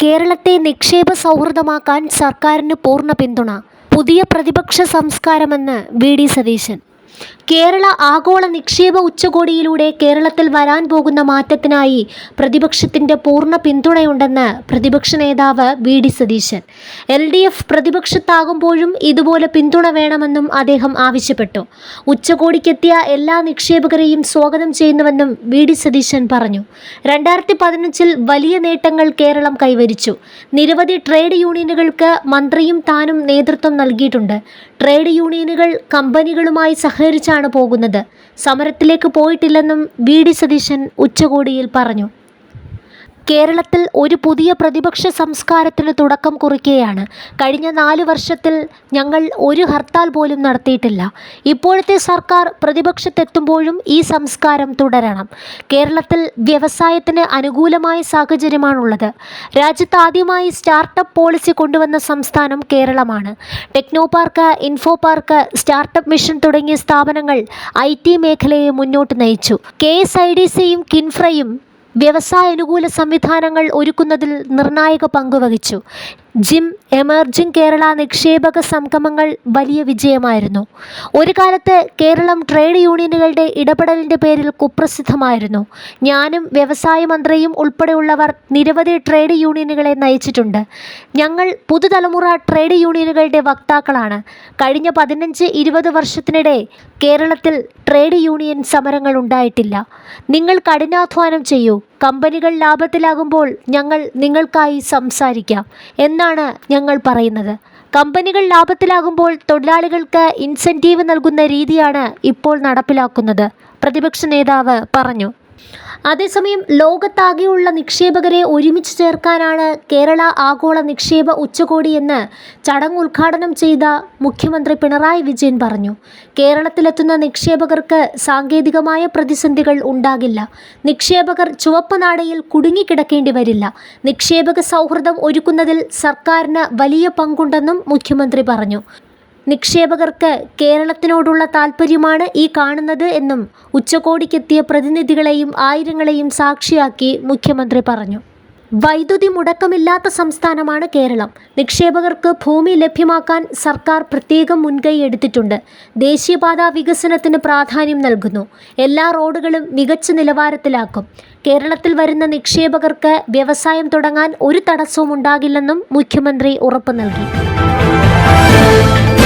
കേരളത്തെ നിക്ഷേപ സൗഹൃദമാക്കാൻ സർക്കാരിന് പൂർണ്ണ പിന്തുണ. പുതിയ പ്രതിപക്ഷ സംസ്കാരമെന്ന് വി.ഡി. സതീശൻ. കേരള ആഗോള നിക്ഷേപ ഉച്ചകോടിയിലൂടെ കേരളത്തിൽ വരാൻ പോകുന്ന മാറ്റത്തിനായി പ്രതിപക്ഷത്തിൻ്റെ പൂർണ്ണ പിന്തുണയുണ്ടെന്ന് പ്രതിപക്ഷ നേതാവ് വി.ഡി. സതീശൻ. LDF പ്രതിപക്ഷത്താകുമ്പോഴും ഇതുപോലെ പിന്തുണ വേണമെന്നും അദ്ദേഹം ആവശ്യപ്പെട്ടു. ഉച്ചകോടിക്കെത്തിയ എല്ലാ നിക്ഷേപകരെയും സ്വാഗതം ചെയ്യുന്നുവെന്നും വി.ഡി. സതീശൻ പറഞ്ഞു. 2015 വലിയ നേട്ടങ്ങൾ കേരളം കൈവരിച്ചു. നിരവധി ട്രേഡ് യൂണിയനുകൾക്ക് മന്ത്രിയും താനും നേതൃത്വം നൽകിയിട്ടുണ്ട്. ട്രേഡ് യൂണിയനുകൾ കമ്പനികളുമായി സഹകരിച്ചാണ് പോകുന്നത്. സമരത്തിലേക്ക് പോയിട്ടില്ലെന്നും വി.ഡി. സതീശൻ ഉച്ചകോടിയിൽ പറഞ്ഞു. കേരളത്തിൽ ഒരു പുതിയ പ്രതിപക്ഷ സംസ്കാരത്തിന് തുടക്കം കുറിക്കുകയാണ്. കഴിഞ്ഞ 4 വർഷത്തിൽ ഞങ്ങൾ ഒരു ഹർത്താൽ പോലും നടത്തിയിട്ടില്ല. ഇപ്പോഴത്തെ സർക്കാർ പ്രതിപക്ഷത്തെത്തുമ്പോഴും ഈ സംസ്കാരം തുടരണം. കേരളത്തിൽ വ്യവസായത്തിന് അനുകൂലമായ സാഹചര്യമാണുള്ളത്. രാജ്യത്ത് ആദ്യമായി സ്റ്റാർട്ടപ്പ് പോളിസി കൊണ്ടുവന്ന സംസ്ഥാനം കേരളമാണ്. Techno park, info park, startup mission തുടങ്ങിയ സ്ഥാപനങ്ങൾ IT മേഖലയെ മുന്നോട്ട് നയിച്ചു. KSIDCയും കിൻഫ്രയും വ്യവസായാനുകൂല സംവിധാനങ്ങൾ ഒരുക്കുന്നതിൽ നിർണായക പങ്കുവഹിച്ചു. ജിം, എമർജിംഗ് കേരള നിക്ഷേപക സംഗമങ്ങൾ വലിയ വിജയമായിരുന്നു. ഒരു കാലത്ത് കേരളം ട്രേഡ് യൂണിയനുകളുടെ ഇടപെടലിൻ്റെ പേരിൽ കുപ്രസിദ്ധമായിരുന്നു. ഞാനും വ്യവസായ മന്ത്രിയും ഉൾപ്പെടെയുള്ളവർ നിരവധി ട്രേഡ് യൂണിയനുകളെ നയിച്ചിട്ടുണ്ട്. ഞങ്ങൾ പുതുതലമുറ ട്രേഡ് യൂണിയനുകളുടെ വക്താക്കളാണ്. കഴിഞ്ഞ 15-20 വർഷത്തിനിടെ കേരളത്തിൽ ട്രേഡ് യൂണിയൻ സമരങ്ങൾ ഉണ്ടായിട്ടില്ല. നിങ്ങൾ കഠിനാധ്വാനം ചെയ്യൂ. കമ്പനികൾ ലാഭത്തിലാകുമ്പോൾ ഞങ്ങൾ നിങ്ങൾക്കായി സംസാരിക്കാം എന്നാണ് ഞങ്ങൾ പറയുന്നത്. കമ്പനികൾ ലാഭത്തിലാകുമ്പോൾ തൊഴിലാളികൾക്ക് ഇൻസെൻറ്റീവ് നൽകുന്ന രീതിയാണ് ഇപ്പോൾ നടപ്പിലാക്കുന്നത്, പ്രതിപക്ഷ നേതാവ് പറഞ്ഞു. അതേസമയം ലോകത്താകെയുള്ള നിക്ഷേപകരെ ഒരുമിച്ച് ചേർക്കാനാണ് കേരള ആഗോള നിക്ഷേപ ഉച്ചകോടിയെന്ന് ചടങ്ങ് ഉദ്ഘാടനം ചെയ്ത മുഖ്യമന്ത്രി പിണറായി വിജയൻ പറഞ്ഞു. കേരളത്തിലെത്തുന്ന നിക്ഷേപകർക്ക് സാങ്കേതികമായ പ്രതിസന്ധികൾ ഉണ്ടാകില്ല. നിക്ഷേപകർ ചുവപ്പ് നാടയിൽ കുടുങ്ങിക്കിടക്കേണ്ടി വരില്ല. നിക്ഷേപക സൗഹൃദം ഒരുക്കുന്നതിൽ സർക്കാരിന് വലിയ പങ്കുണ്ടെന്നും മുഖ്യമന്ത്രി പറഞ്ഞു. നിക്ഷേപകർക്ക് കേരളത്തിനോടുള്ള താൽപ്പര്യമാണ് ഈ കാണുന്നത് എന്നും ഉച്ചകോടിക്കെത്തിയ പ്രതിനിധികളെയും ആയിരങ്ങളെയും സാക്ഷിയാക്കി മുഖ്യമന്ത്രി പറഞ്ഞു. വൈദ്യുതി മുടക്കമില്ലാത്ത സംസ്ഥാനമാണ് കേരളം. നിക്ഷേപകർക്ക് ഭൂമി ലഭ്യമാക്കാൻ സർക്കാർ പ്രത്യേകം മുൻകൈ എടുത്തിട്ടുണ്ട്. ദേശീയപാത വികസനത്തിന് പ്രാധാന്യം നൽകുന്നു. എല്ലാ റോഡുകളും മികച്ച നിലവാരത്തിലാക്കും. കേരളത്തിൽ വരുന്ന നിക്ഷേപകർക്ക് വ്യവസായം തുടങ്ങാൻ ഒരു തടസ്സവും ഉണ്ടാകില്ലെന്നും മുഖ്യമന്ത്രി ഉറപ്പു നൽകി.